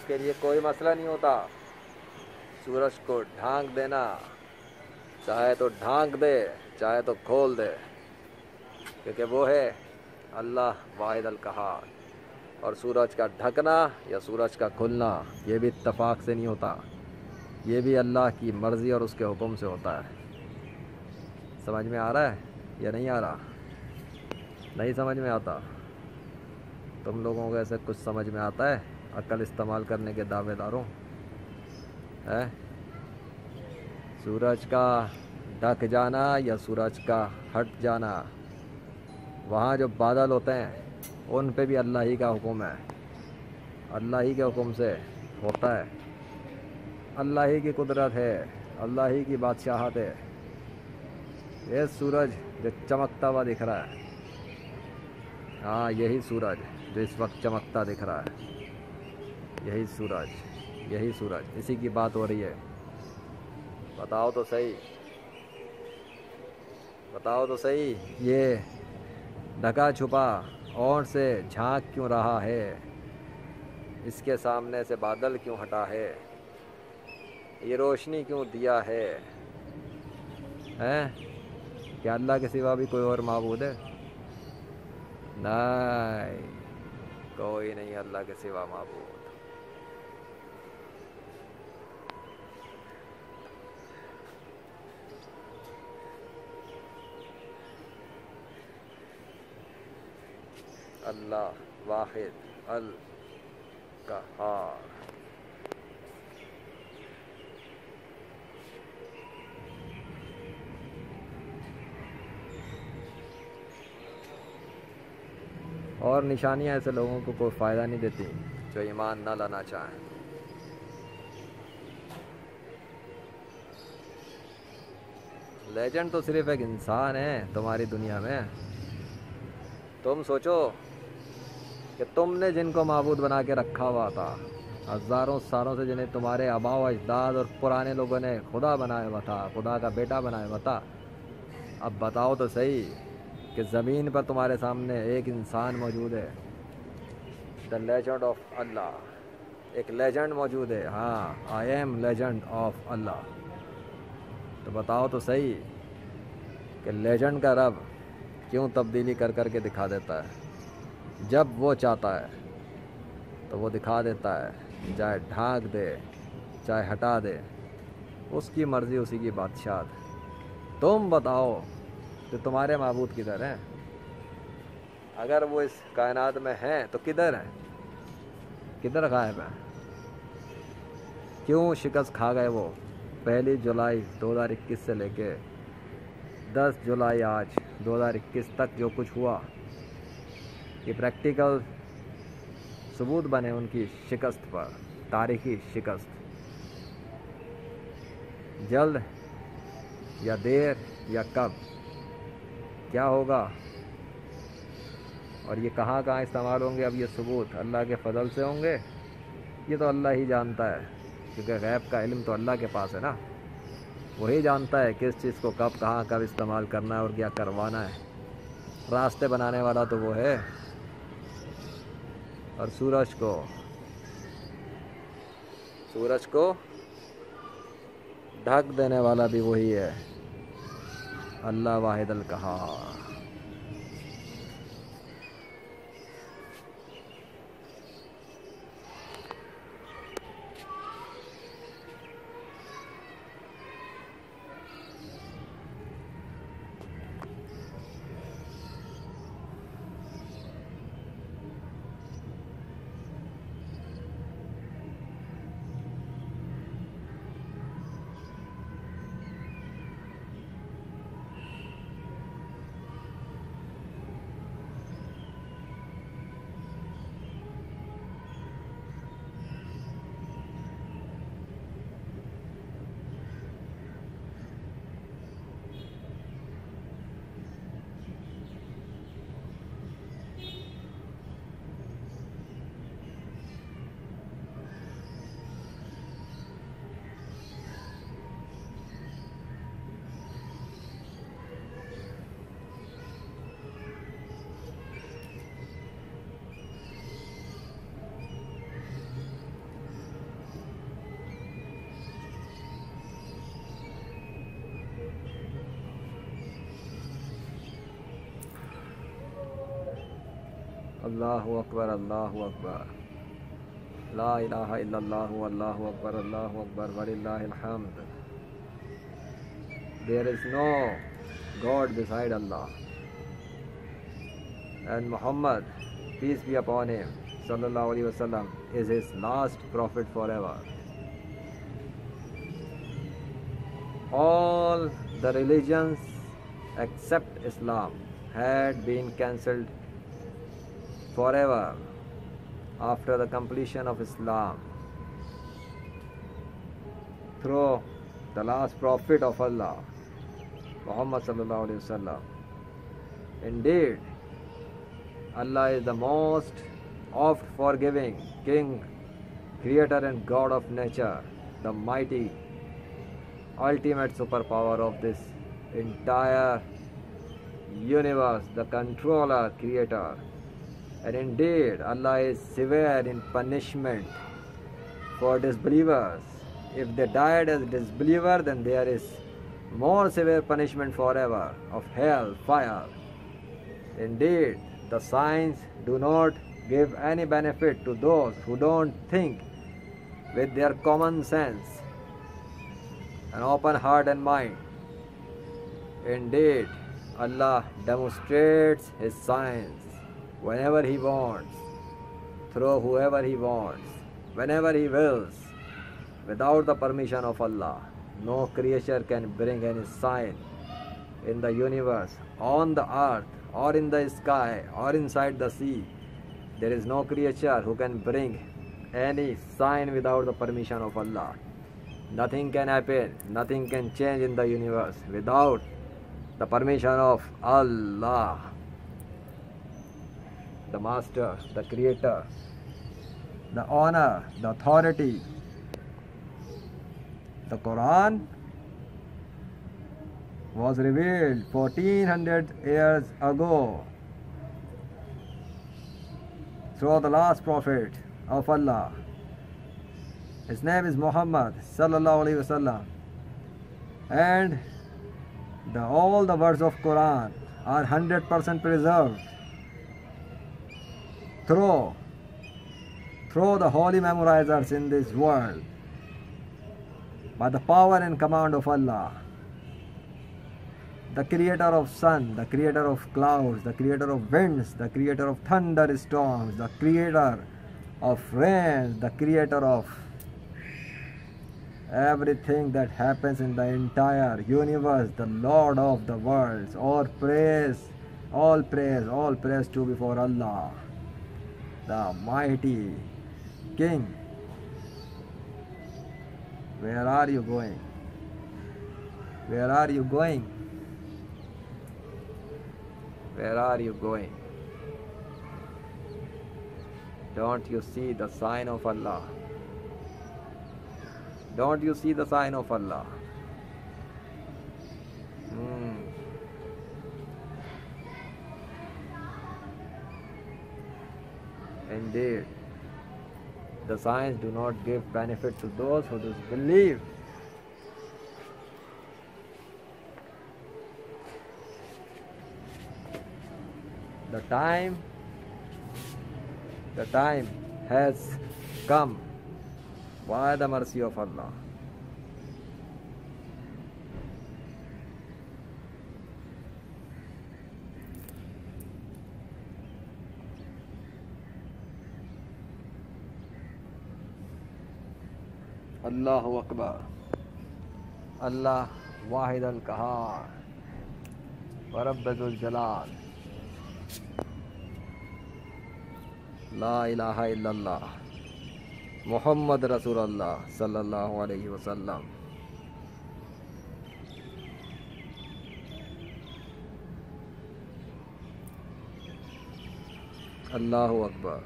اس کے لیے کوئی مسئلہ نہیں ہوتا سورج کو ڈھانک دینا، چاہے تو ڈھانک دے چاہے تو کھول دے، کیونکہ وہ ہے اللہ واحد القہار۔ اور سورج کا ڈھکنا یا سورج کا کھلنا یہ بھی اتفاق سے نہیں ہوتا، یہ بھی اللہ کی مرضی اور اس کے حکم سے ہوتا ہے۔ سمجھ میں آ رہا ہے یا نہیں آ رہا؟ نہیں سمجھ میں آتا؟ تم لوگوں کو ایسے کچھ سمجھ میں آتا ہے عقل استعمال کرنے کے دعوے داروں؟ ہے سورج کا ڈھک جانا یا سورج کا ہٹ جانا، وہاں جو بادل ہوتے ہیں ان پہ بھی اللہ ہی کا حکم ہے، اللہ ہی کے حکم سے ہوتا ہے، اللہ ہی کی قدرت ہے، اللہ ہی کی بادشاہت ہے۔ یہ سورج جو چمکتا ہوا دکھ رہا ہے، ہاں یہی سورج جو اس وقت چمکتا دکھ رہا ہے، یہی سورج اسی کی بات ہو رہی ہے۔ بتاؤ تو صحیح، یہ ڈھکا چھپا اونٹ سے جھانک کیوں رہا ہے؟ اس کے سامنے سے بادل کیوں ہٹا ہے؟ یہ روشنی کیوں دیا ہے؟ کیا اللہ کے سوا بھی کوئی اور معبود ہے؟ نہیں، کوئی نہیں اللہ کے سوا معبود۔ اللہ واحد القہار۔ اور نشانیاں ایسے لوگوں کو کوئی فائدہ نہیں دیتی جو ایمان نہ لانا چاہیں۔ لیجنڈ تو صرف ایک انسان ہے تمہاری دنیا میں۔ تم سوچو کہ تم نے جن کو معبود بنا کے رکھا ہوا تھا ہزاروں سالوں سے، جنہیں تمہارے آباء و اجداد اور پرانے لوگوں نے خدا بنایا ہوا تھا، خدا کا بیٹا بنایا ہوا تھا، اب بتاؤ تو صحیح کہ زمین پر تمہارے سامنے ایک انسان موجود ہے، دا لیجنڈ آف اللہ، ایک لیجنڈ موجود ہے۔ ہاں، آئی ایم لیجنڈ آف اللہ۔ تو بتاؤ تو صحیح کہ لیجنڈ کا رب کیوں تبدیلی کر کر کے دکھا دیتا ہے؟ جب وہ چاہتا ہے تو وہ دکھا دیتا ہے، چاہے ڈھانک دے چاہے ہٹا دے، اس کی مرضی، اسی کی بادشاہت۔ تم بتاؤ کہ تمہارے معبود کدھر ہیں؟ اگر وہ اس کائنات میں ہیں تو کدھر ہیں؟ کدھر غائب ہیں؟ کیوں شکست کھا گئے وہ 1 جولائی 2021 سے لے کے 10 جولائی آج 2021 تک جو کچھ ہوا، یہ پریکٹیکل ثبوت بنے ان کی شکست پر، تاریخی شکست۔ جلد یا دیر یا کب کیا ہوگا اور یہ کہاں کہاں استعمال ہوں گے، اب یہ ثبوت اللہ کے فضل سے ہوں گے، یہ تو اللہ ہی جانتا ہے، کیونکہ غیب کا علم تو اللہ کے پاس ہے نا، وہی جانتا ہے کس چیز کو کب کہاں کب استعمال کرنا ہے اور کیا کروانا ہے۔ راستے بنانے والا تو وہ ہے، اور سورج کو ڈھک دینے والا بھی وہی ہے، اللہ واحد القہار۔ Allahu Akbar, Allahu Akbar. La ilaha illallah, Allahu Akbar, Allahu Akbar, walillahil hamd. There is no God beside Allah. And Muhammad, peace be upon him, sallallahu alaihi wasallam, is his last prophet forever. All the religions except Islam had been cancelled forever after the completion of Islam through the last prophet of Allah, Muhammad sallallahu alaihi wasallam. Indeed, Allah is the most oft forgiving King, Creator and God of nature, the mighty, ultimate superpower of this entire universe, the controller, creator. And indeed, Allah is severe in punishment for disbelievers. If they died as disbeliever, then there is more severe punishment forever of hell, fire. Indeed, the signs do not give any benefit to those who don't think with their common sense, an open heart and mind. Indeed, Allah demonstrates His signs whenever He wants, through whoever He wants, whenever He wills, without the permission of Allah. No creature can bring any sign in the universe, on the earth, or in the sky, or inside the sea. There is no creature who can bring any sign without the permission of Allah. Nothing can happen, nothing can change in the universe without the permission of Allah, the Master, the Creator, the honor, the authority. The Quran was revealed 1400 years ago through the last prophet of Allah. His name is Muhammad sallallahu alaihi wasallam, and all the words of Quran are 100% preserved through the holy memorizers in this world by the power and command of Allah, the creator of sun, the creator of clouds, the creator of winds, the creator of thunderstorms, the creator of rain, the creator of everything that happens in the entire universe, the Lord of the worlds. All praise to before Allah, the mighty King. Where are you going? Where are you going? Where are you going? Don't you see the sign of Allah? Don't you see the sign of Allah? Indeed, the signs do not give benefit to those who disbelieve. The time has come by the mercy of Allah. Allahu Akbar. Allah Wahid al-Qahar wa Rabbul Jalal. La ilaha illallah Muhammad Rasulullah sallallahu alaihi wasallam. Allahu Akbar.